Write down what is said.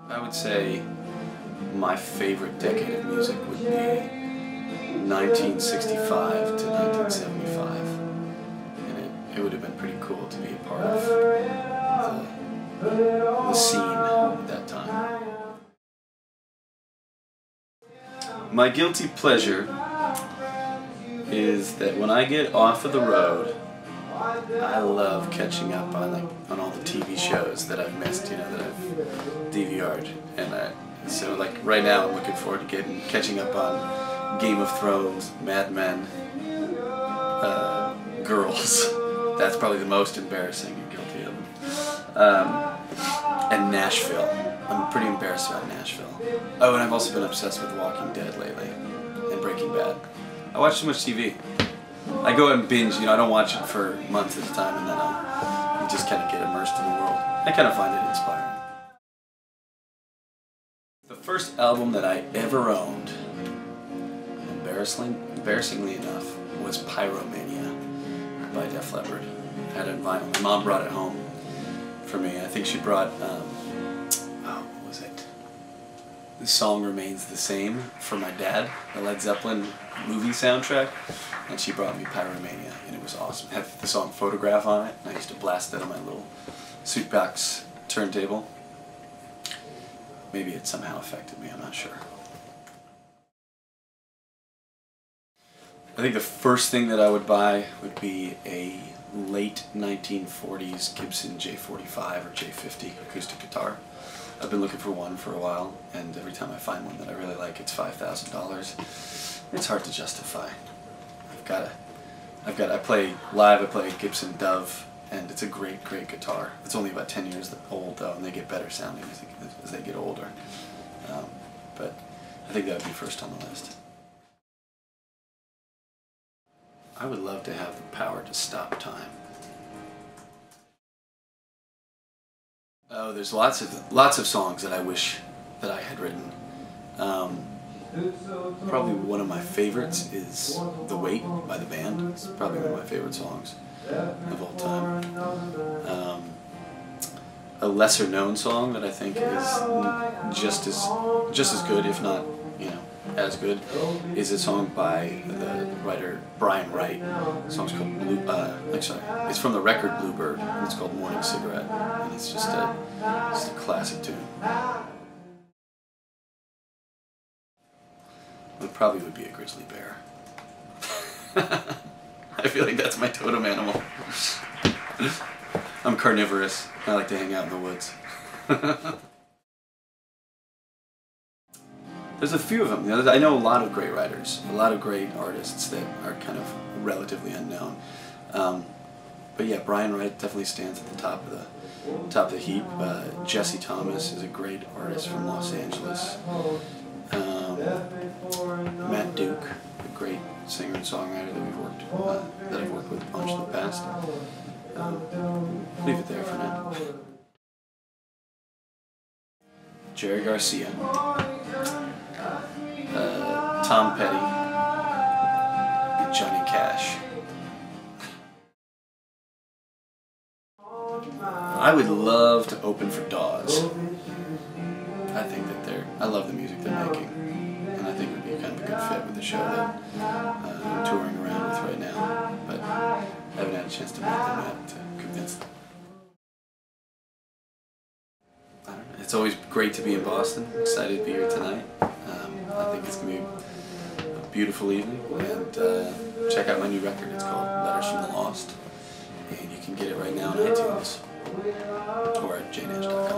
I would say my favorite decade of music would be 1965 to 1975. And it would have been pretty cool to be a part of the scene at that time. My guilty pleasure is that when I get off of the road, I love catching up on all the TV shows that I've missed, that I've DVR'd, and so right now I'm looking forward to catching up on Game of Thrones, Mad Men, Girls. That's probably the most embarrassing and guilty of them. And Nashville. I'm pretty embarrassed about Nashville. Oh, and I've also been obsessed with Walking Dead lately and Breaking Bad. I watch too much TV. I go and binge, I don't watch it for months at a time, and then you just kind of get immersed in the world. I kind of find it inspiring. The first album that I ever owned, embarrassingly enough, was Pyromania by Def Leppard. I had it on vinyl. My mom brought it home for me. I think she brought, what was it? The Song Remains the Same for my dad, the Led Zeppelin movie soundtrack, and she brought me Pyromania, and it was awesome. It had the song Photograph on it, and I used to blast that on my little Suitbox turntable. Maybe it somehow affected me, I'm not sure. I think the first thing that I would buy would be a late 1940s Gibson J45 or J50 acoustic guitar. I've been looking for one for a while, and every time I find one that I really like, it's $5,000. It's hard to justify. I play live, I play Gibson Dove, and it's a great guitar. It's only about 10 years old though, and they get better sounding as they get older. But I think that would be first on the list. I would love to have the power to stop time. Oh, there's lots of songs that I wish that I had written. Probably one of my favorites is The Wait by the band. It's probably one of my favorite songs of all time. A lesser known song that I think is just as good, if not as good, is a song by the writer Brian Wright. The song's called it's from the record Bluebird, and it's called Morning Cigarette, and it's just a classic tune. It probably would be a grizzly bear. I feel like that's my totem animal. I'm carnivorous. I like to hang out in the woods. There's a few of them. I know a lot of great writers, a lot of great artists that are kind of relatively unknown. But yeah, Brian Wright definitely stands at the top of the heap. Jesse Thomas is a great artist from Los Angeles. Matt Duke, a great singer and songwriter that I've worked with a bunch in the past. Leave it there for now. Jerry Garcia, Tom Petty, and Johnny Cash. I would love to open for Dawes. I think that I love the music they're making, and I think it would be kind of a good fit with the show that I'm touring around with right now, but I haven't had a chance to meet them yet to convince them. I don't know. It's always great to be in Boston. I'm excited to be here tonight. I think it's going to be a beautiful evening, and check out my new record. It's called Letters from the Lost, and you can get it right now on iTunes or at jnash.com.